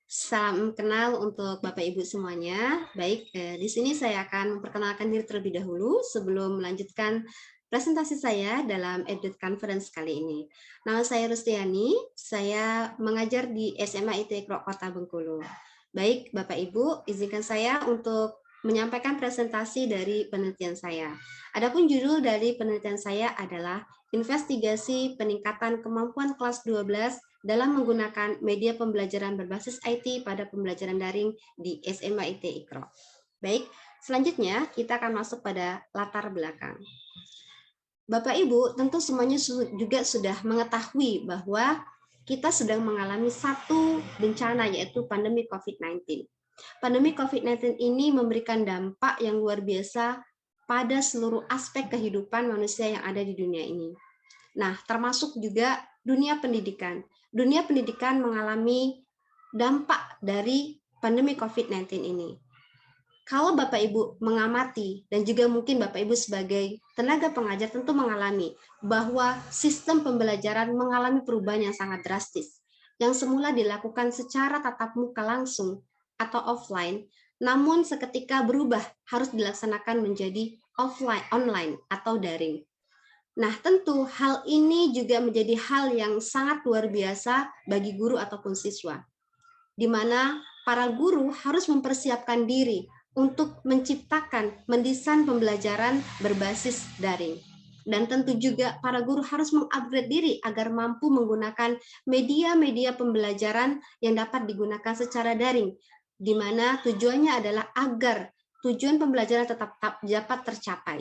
Salam kenal untuk Bapak Ibu semuanya. Baik, di sini saya akan memperkenalkan diri terlebih dahulu sebelum melanjutkan presentasi saya dalam Edit Conference kali ini. Nama saya Rustiani, saya mengajar di SMA IT Ikro Kota Bengkulu. Baik, Bapak Ibu, izinkan saya untuk menyampaikan presentasi dari penelitian saya. Adapun judul dari penelitian saya adalah Investigasi Peningkatan Kemampuan Kelas 12 dalam menggunakan media pembelajaran berbasis IT pada pembelajaran daring di SMA IT Ikro. Baik, selanjutnya kita akan masuk pada latar belakang. Bapak Ibu tentu semuanya juga sudah mengetahui bahwa kita sedang mengalami satu bencana yaitu pandemi COVID-19. Pandemi COVID-19 ini memberikan dampak yang luar biasa pada seluruh aspek kehidupan manusia yang ada di dunia ini. Nah, termasuk juga dunia pendidikan. Dunia pendidikan mengalami dampak dari pandemi COVID-19 ini. Kalau Bapak Ibu mengamati dan juga mungkin Bapak Ibu sebagai tenaga pengajar tentu mengalami bahwa sistem pembelajaran mengalami perubahan yang sangat drastis. Yang semula dilakukan secara tatap muka langsung atau offline, namun seketika berubah harus dilaksanakan menjadi offline, online atau daring. Nah, tentu hal ini juga menjadi hal yang sangat luar biasa bagi guru ataupun siswa, di mana para guru harus mempersiapkan diri untuk menciptakan, mendesain pembelajaran berbasis daring. Dan tentu juga para guru harus mengupgrade diri agar mampu menggunakan media-media pembelajaran yang dapat digunakan secara daring, di mana tujuannya adalah agar tujuan pembelajaran tetap dapat tercapai.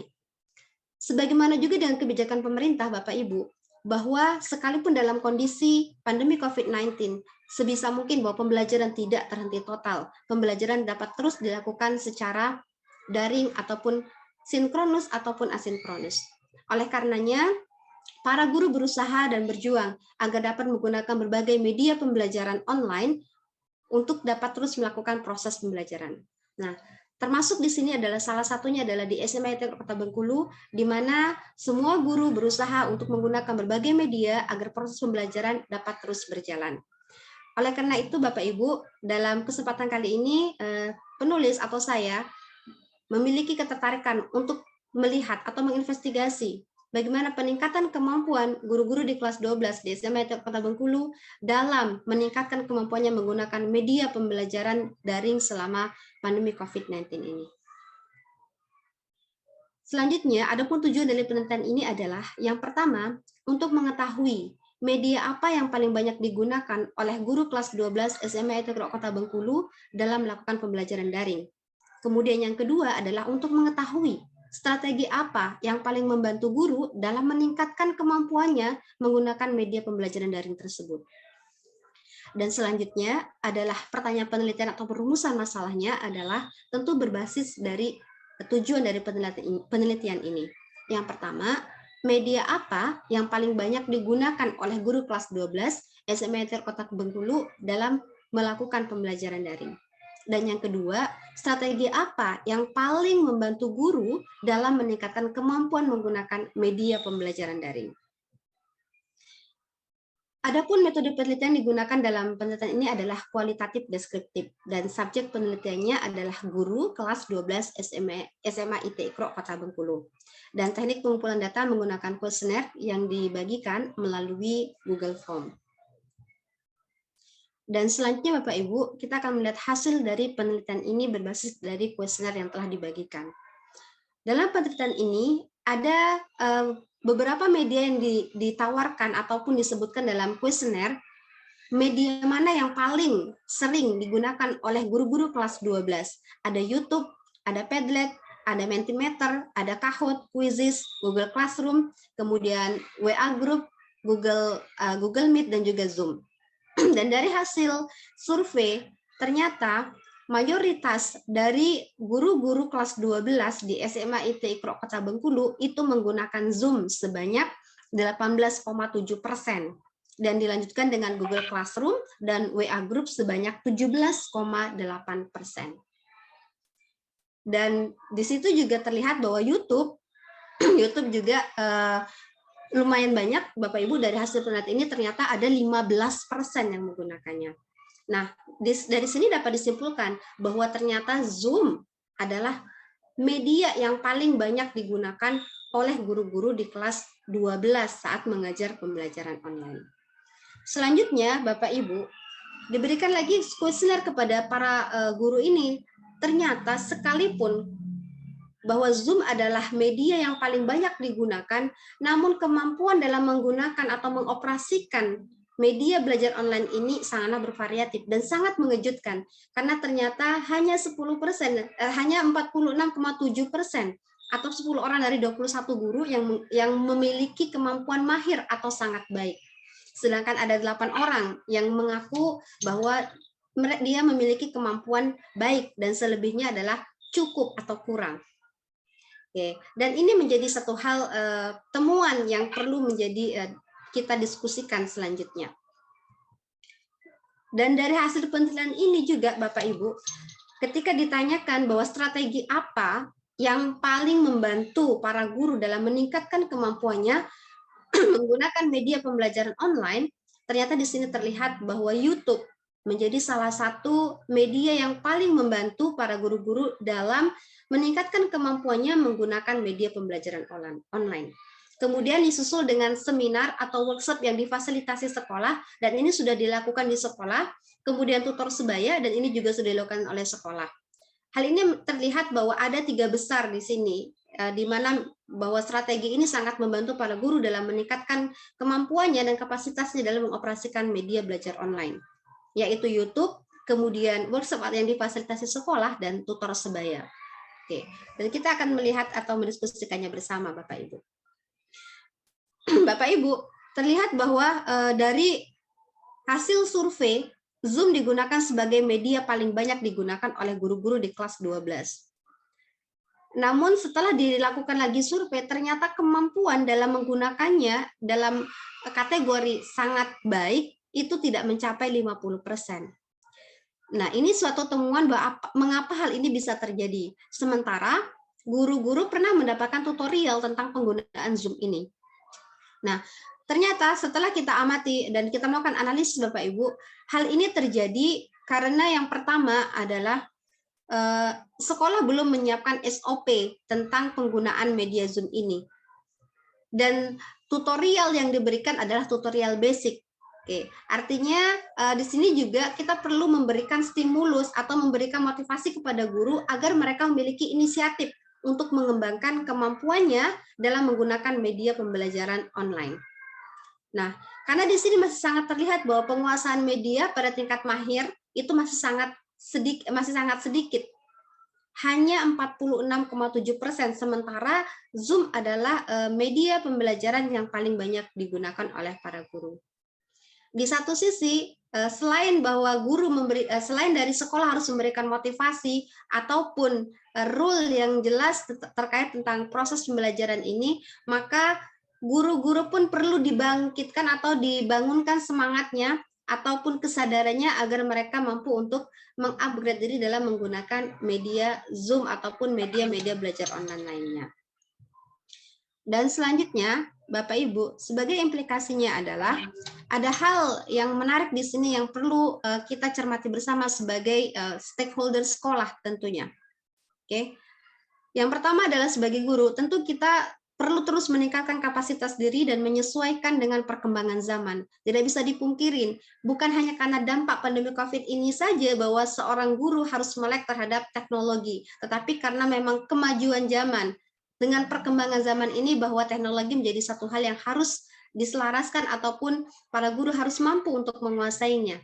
Sebagaimana juga dengan kebijakan pemerintah, Bapak Ibu, bahwa sekalipun dalam kondisi pandemi COVID-19, sebisa mungkin bahwa pembelajaran tidak terhenti total. Pembelajaran dapat terus dilakukan secara daring ataupun sinkronus ataupun asinkronus. Oleh karenanya, para guru berusaha dan berjuang agar dapat menggunakan berbagai media pembelajaran online untuk dapat terus melakukan proses pembelajaran. Nah, termasuk di sini adalah salah satunya adalah di SMA IT Kota Bengkulu, di mana semua guru berusaha untuk menggunakan berbagai media agar proses pembelajaran dapat terus berjalan. Oleh karena itu, Bapak Ibu, dalam kesempatan kali ini, penulis atau saya memiliki ketertarikan untuk melihat atau menginvestigasi bagaimana peningkatan kemampuan guru-guru di kelas 12 di SMA IT Kota Bengkulu dalam meningkatkan kemampuannya menggunakan media pembelajaran daring selama pandemi COVID-19 ini. Selanjutnya, adapun tujuan dari penelitian ini adalah yang pertama, untuk mengetahui media apa yang paling banyak digunakan oleh guru kelas 12 SMA IT Kota Bengkulu dalam melakukan pembelajaran daring. Kemudian yang kedua adalah untuk mengetahui strategi apa yang paling membantu guru dalam meningkatkan kemampuannya menggunakan media pembelajaran daring tersebut. Dan selanjutnya adalah pertanyaan penelitian atau perumusan masalahnya adalah tentu berbasis dari tujuan dari penelitian ini. Yang pertama, media apa yang paling banyak digunakan oleh guru kelas 12 SMA Kota Bengkulu dalam melakukan pembelajaran daring. Dan yang kedua, strategi apa yang paling membantu guru dalam meningkatkan kemampuan menggunakan media pembelajaran daring. Adapun metode penelitian digunakan dalam penelitian ini adalah kualitatif deskriptif dan subjek penelitiannya adalah guru kelas 12 SMA IT Ikro Kota Bengkulu. Dan teknik pengumpulan data menggunakan kuesioner yang dibagikan melalui Google Form. Dan selanjutnya Bapak Ibu, kita akan melihat hasil dari penelitian ini berbasis dari kuesioner yang telah dibagikan. Dalam penelitian ini ada beberapa media yang ditawarkan ataupun disebutkan dalam kuesioner, media mana yang paling sering digunakan oleh guru-guru kelas 12. Ada YouTube, ada Padlet, ada Mentimeter, ada Kahoot, Quizizz, Google Classroom, kemudian WA Group, Google Meet, dan juga Zoom. Dan dari hasil survei, ternyata mayoritas dari guru-guru kelas 12 di SMA IT Ikro Kota Bengkulu itu menggunakan Zoom sebanyak 18,7%. Dan dilanjutkan dengan Google Classroom dan WA Group sebanyak 17,8%. Dan di situ juga terlihat bahwa YouTube juga lumayan banyak, Bapak Ibu, dari hasil penelitian ini ternyata ada 15% yang menggunakannya. Nah, dari sini dapat disimpulkan bahwa ternyata Zoom adalah media yang paling banyak digunakan oleh guru-guru di kelas 12 saat mengajar pembelajaran online. Selanjutnya, Bapak Ibu, diberikan lagi kuesioner kepada para guru ini. Ternyata sekalipun bahwa Zoom adalah media yang paling banyak digunakan, namun kemampuan dalam menggunakan atau mengoperasikan media belajar online ini sangatlah bervariatif dan sangat mengejutkan karena ternyata hanya 10%, hanya 46,7% atau 10 orang dari 21 guru yang memiliki kemampuan mahir atau sangat baik. Sedangkan ada 8 orang yang mengaku bahwa dia memiliki kemampuan baik dan selebihnya adalah cukup atau kurang. Oke, dan ini menjadi satu hal temuan yang perlu menjadi kita diskusikan selanjutnya. Dan dari hasil penelitian ini juga Bapak Ibu, ketika ditanyakan bahwa strategi apa yang paling membantu para guru dalam meningkatkan kemampuannya menggunakan media pembelajaran online, ternyata di sini terlihat bahwa YouTube menjadi salah satu media yang paling membantu para guru-guru dalam meningkatkan kemampuannya menggunakan media pembelajaran online. Kemudian disusul dengan seminar atau workshop yang difasilitasi sekolah, dan ini sudah dilakukan di sekolah, kemudian tutor sebaya, dan ini juga sudah dilakukan oleh sekolah. Hal ini terlihat bahwa ada 3 besar di sini, di mana bahwa strategi ini sangat membantu para guru dalam meningkatkan kemampuannya dan kapasitasnya dalam mengoperasikan media belajar online, yaitu YouTube, kemudian workshop yang difasilitasi sekolah, dan tutor sebaya. Oke, dan kita akan melihat atau mendiskusikannya bersama Bapak Ibu. Bapak Ibu, terlihat bahwa dari hasil survei, Zoom digunakan sebagai media paling banyak digunakan oleh guru-guru di kelas 12. Namun setelah dilakukan lagi survei, ternyata kemampuan dalam menggunakannya dalam kategori sangat baik itu tidak mencapai 50%. Nah, ini suatu temuan bahwa mengapa hal ini bisa terjadi. Sementara guru-guru pernah mendapatkan tutorial tentang penggunaan Zoom ini. Nah, ternyata setelah kita amati dan kita melakukan analisis Bapak Ibu, hal ini terjadi karena yang pertama adalah sekolah belum menyiapkan SOP tentang penggunaan media Zoom ini. Dan tutorial yang diberikan adalah tutorial basic. Oke, artinya di sini juga kita perlu memberikan stimulus atau memberikan motivasi kepada guru agar mereka memiliki inisiatif untuk mengembangkan kemampuannya dalam menggunakan media pembelajaran online. Nah, karena di sini masih sangat terlihat bahwa penguasaan media pada tingkat mahir itu masih sangat sedikit. Hanya 46,7%, sementara Zoom adalah media pembelajaran yang paling banyak digunakan oleh para guru. Di satu sisi, selain bahwa selain dari sekolah harus memberikan motivasi ataupun rule yang jelas terkait tentang proses pembelajaran ini, maka guru-guru pun perlu dibangkitkan atau dibangunkan semangatnya ataupun kesadarannya agar mereka mampu untuk mengupgrade diri dalam menggunakan media Zoom ataupun media-media belajar online lainnya. Dan selanjutnya, Bapak Ibu, sebagai implikasinya adalah ada hal yang menarik di sini yang perlu kita cermati bersama sebagai stakeholder sekolah tentunya. Oke. Yang pertama adalah sebagai guru, tentu kita perlu terus meningkatkan kapasitas diri dan menyesuaikan dengan perkembangan zaman. Tidak bisa dipungkirin, bukan hanya karena dampak pandemi COVID ini saja bahwa seorang guru harus melek terhadap teknologi, tetapi karena memang kemajuan zaman. Dengan perkembangan zaman ini bahwa teknologi menjadi satu hal yang harus diselaraskan ataupun para guru harus mampu untuk menguasainya.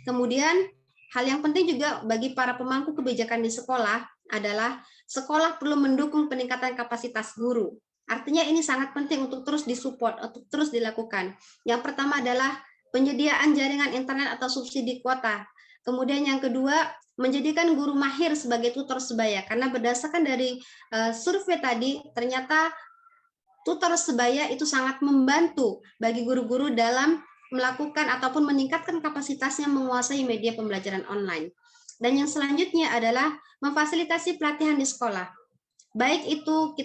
Kemudian hal yang penting juga bagi para pemangku kebijakan di sekolah adalah sekolah perlu mendukung peningkatan kapasitas guru. Artinya ini sangat penting untuk terus disupport, untuk terus dilakukan. Yang pertama adalah penyediaan jaringan internet atau subsidi kuota. Kemudian yang kedua, menjadikan guru mahir sebagai tutor sebaya, karena berdasarkan dari survei tadi, ternyata tutor sebaya itu sangat membantu bagi guru-guru dalam melakukan ataupun meningkatkan kapasitasnya menguasai media pembelajaran online. Dan yang selanjutnya adalah memfasilitasi pelatihan di sekolah. Baik itu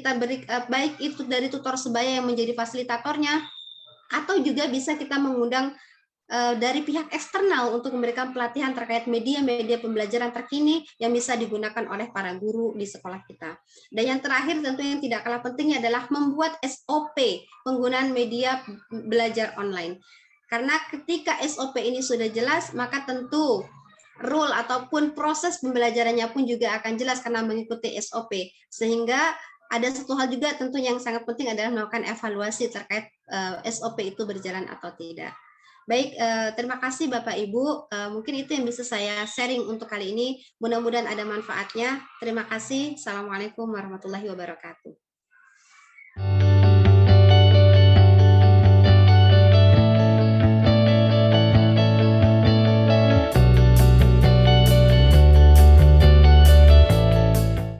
dari tutor sebaya yang menjadi fasilitatornya, atau juga bisa kita mengundang dari pihak eksternal untuk memberikan pelatihan terkait media-media pembelajaran terkini yang bisa digunakan oleh para guru di sekolah kita. Dan yang terakhir tentu yang tidak kalah pentingnya adalah membuat SOP penggunaan media belajar online. Karena ketika SOP ini sudah jelas, maka tentu rule ataupun proses pembelajarannya pun juga akan jelas karena mengikuti SOP. Sehingga ada satu hal juga tentu yang sangat penting adalah melakukan evaluasi terkait SOP itu berjalan atau tidak. Baik, terima kasih Bapak Ibu. Mungkin itu yang bisa saya sharing untuk kali ini. Mudah-mudahan ada manfaatnya. Terima kasih. Assalamualaikum warahmatullahi wabarakatuh.